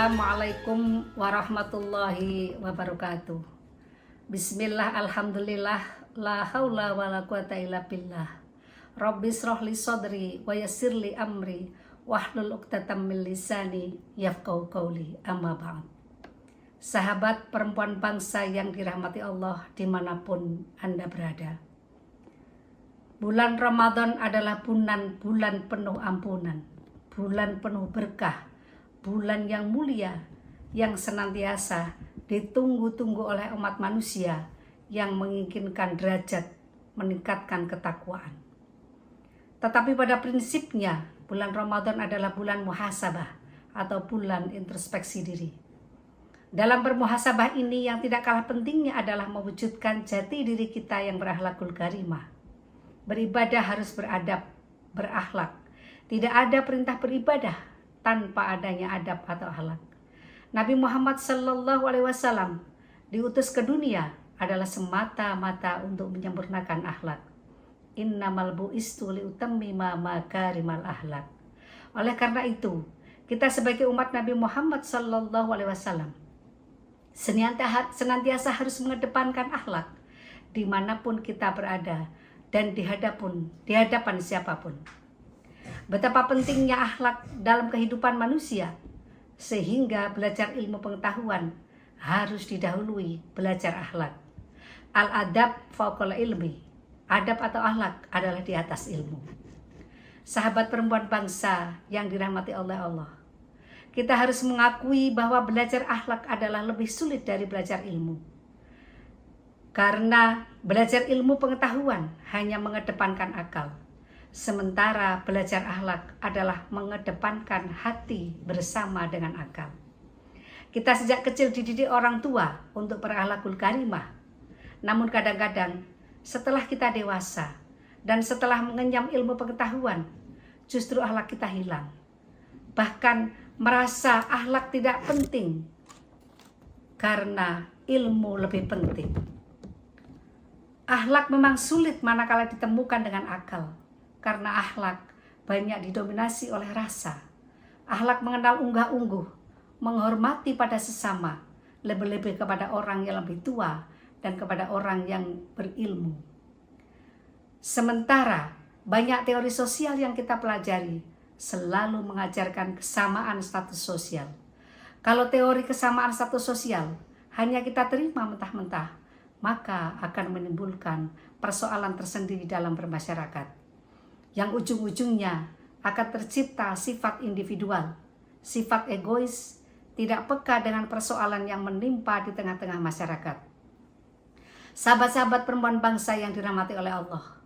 Assalamualaikum warahmatullahi wabarakatuh. Bismillah, alhamdulillah, la haula wa la quwata illa billah. Rabbi shrahli sadri wa yassirli amri wahlul 'uqdatam min lisani yafqahu qawli. Amma ba'd. Sahabat perempuan bangsa yang dirahmati Allah dimanapun Anda berada. Bulan Ramadan adalah bulan penuh ampunan, bulan penuh berkah, bulan yang mulia, yang senantiasa ditunggu-tunggu oleh umat manusia yang menginginkan derajat, meningkatkan ketakwaan. Tetapi pada prinsipnya, bulan Ramadan adalah bulan muhasabah atau bulan introspeksi diri. Dalam bermuhasabah ini yang tidak kalah pentingnya adalah mewujudkan jati diri kita yang berakhlakul karimah. Beribadah harus beradab, berakhlak. Tidak ada perintah beribadah tanpa adanya adab atau akhlak. Nabi Muhammad SAW diutus ke dunia adalah semata-mata untuk menyempurnakan akhlak. Innamal bu'istu liutammima makarimal akhlak. Oleh karena itu, kita sebagai umat Nabi Muhammad SAW senantiasa harus mengedepankan akhlak dimanapun kita berada dan di hadapan siapapun. Betapa pentingnya akhlak dalam kehidupan manusia, sehingga belajar ilmu pengetahuan harus didahului belajar akhlak. Al-adab fauqal ilmi, adab atau akhlak adalah di atas ilmu. Sahabat perempuan bangsa yang dirahmati oleh Allah, kita harus mengakui bahwa belajar akhlak adalah lebih sulit dari belajar ilmu. Karena belajar ilmu pengetahuan hanya mengedepankan akal, sementara belajar akhlak adalah mengedepankan hati bersama dengan akal. Kita sejak kecil dididik orang tua untuk berakhlakul karimah. Namun kadang-kadang setelah kita dewasa dan setelah mengenyam ilmu pengetahuan, justru akhlak kita hilang. Bahkan merasa akhlak tidak penting karena ilmu lebih penting. Akhlak memang sulit manakala ditemukan dengan akal, karena akhlak banyak didominasi oleh rasa. Akhlak mengenal unggah-ungguh, menghormati pada sesama, lebih-lebih kepada orang yang lebih tua dan kepada orang yang berilmu. Sementara banyak teori sosial yang kita pelajari selalu mengajarkan kesamaan status sosial. Kalau teori kesamaan status sosial hanya kita terima mentah-mentah, maka akan menimbulkan persoalan tersendiri dalam bermasyarakat, yang ujung-ujungnya akan tercipta sifat individual, sifat egois, tidak peka dengan persoalan yang menimpa di tengah-tengah masyarakat. Sahabat-sahabat perempuan bangsa yang dirahmati oleh Allah,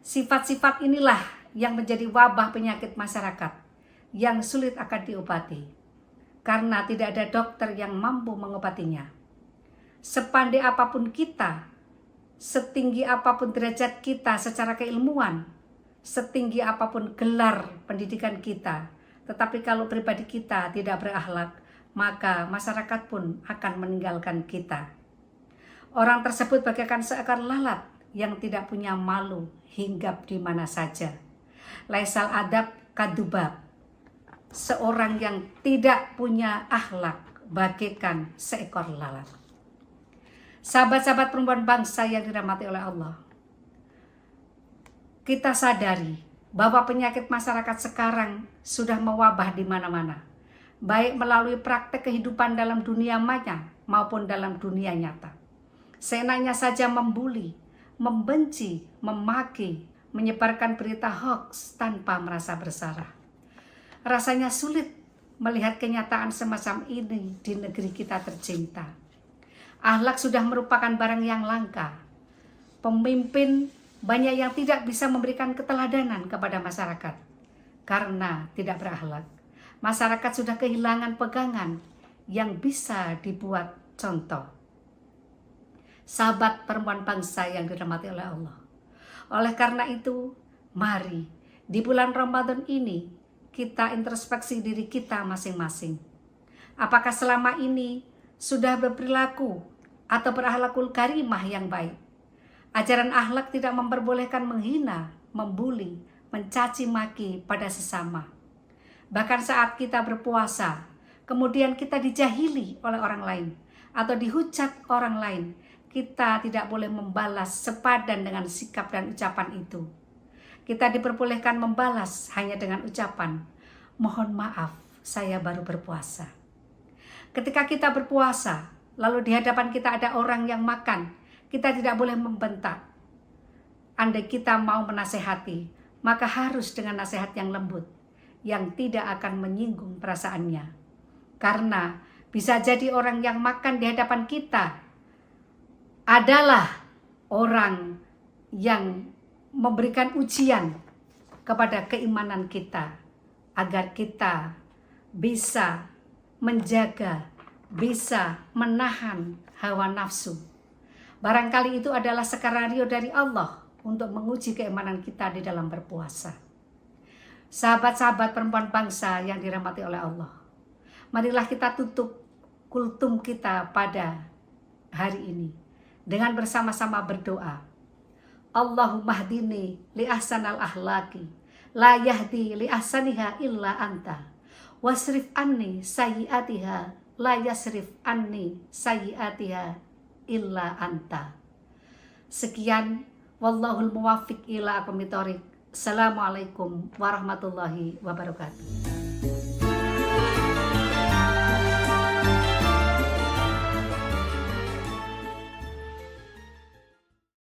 sifat-sifat inilah yang menjadi wabah penyakit masyarakat yang sulit akan diobati, karena tidak ada dokter yang mampu mengobatinya. Sepandai apapun kita, setinggi apapun derajat kita secara keilmuan, setinggi apapun gelar pendidikan kita, tetapi kalau pribadi kita tidak berakhlak, maka masyarakat pun akan meninggalkan kita. Orang tersebut bagaikan seekor lalat yang tidak punya malu, hinggap di mana saja. Laisal adab kadubab, seorang yang tidak punya akhlak bagaikan seekor lalat. Sahabat-sahabat perempuan bangsa yang dirahmati oleh Allah, kita sadari bahwa penyakit masyarakat sekarang sudah mewabah di mana-mana, baik melalui praktek kehidupan dalam dunia maya maupun dalam dunia nyata. Seenaknya saja membuli, membenci, memaki, menyebarkan berita hoax tanpa merasa bersalah. Rasanya sulit melihat kenyataan semacam ini di negeri kita tercinta. Akhlak sudah merupakan barang yang langka. Pemimpin banyak yang tidak bisa memberikan keteladanan kepada masyarakat karena tidak berakhlak. Masyarakat sudah kehilangan pegangan yang bisa dibuat contoh. Sahabat perempuan bangsa yang dirahmati oleh Allah, oleh karena itu, mari di bulan Ramadan ini kita introspeksi diri kita masing-masing. Apakah selama ini sudah berperilaku atau berakhlakul karimah yang baik? Ajaran akhlak tidak memperbolehkan menghina, membuli, mencaci maki pada sesama. Bahkan saat kita berpuasa, kemudian kita dijahili oleh orang lain atau dihujat orang lain, kita tidak boleh membalas sepadan dengan sikap dan ucapan itu. Kita diperbolehkan membalas hanya dengan ucapan, mohon maaf, saya baru berpuasa. Ketika kita berpuasa, lalu di hadapan kita ada orang yang makan, kita tidak boleh membentak. Andai kita mau menasehati, maka harus dengan nasihat yang lembut, yang tidak akan menyinggung perasaannya. Karena bisa jadi orang yang makan di hadapan kita adalah orang yang memberikan ujian kepada keimanan kita, agar kita bisa menjaga, bisa menahan hawa nafsu. Barangkali itu adalah skenario dari Allah untuk menguji keimanan kita di dalam berpuasa. Sahabat-sahabat perempuan bangsa yang dirahmati oleh Allah, marilah kita tutup kultum kita pada hari ini dengan bersama-sama berdoa. Allahumma hdini li ahsanal ahlaki, la yahdi li ahsaniha illa anta, wasrif anni sayyiatiha, la yasrif anni sayyiatiha illa anta. Sekian, wallahul muwaffiq ila aqwamit thoriq. Assalamualaikum warahmatullahi wabarakatuh.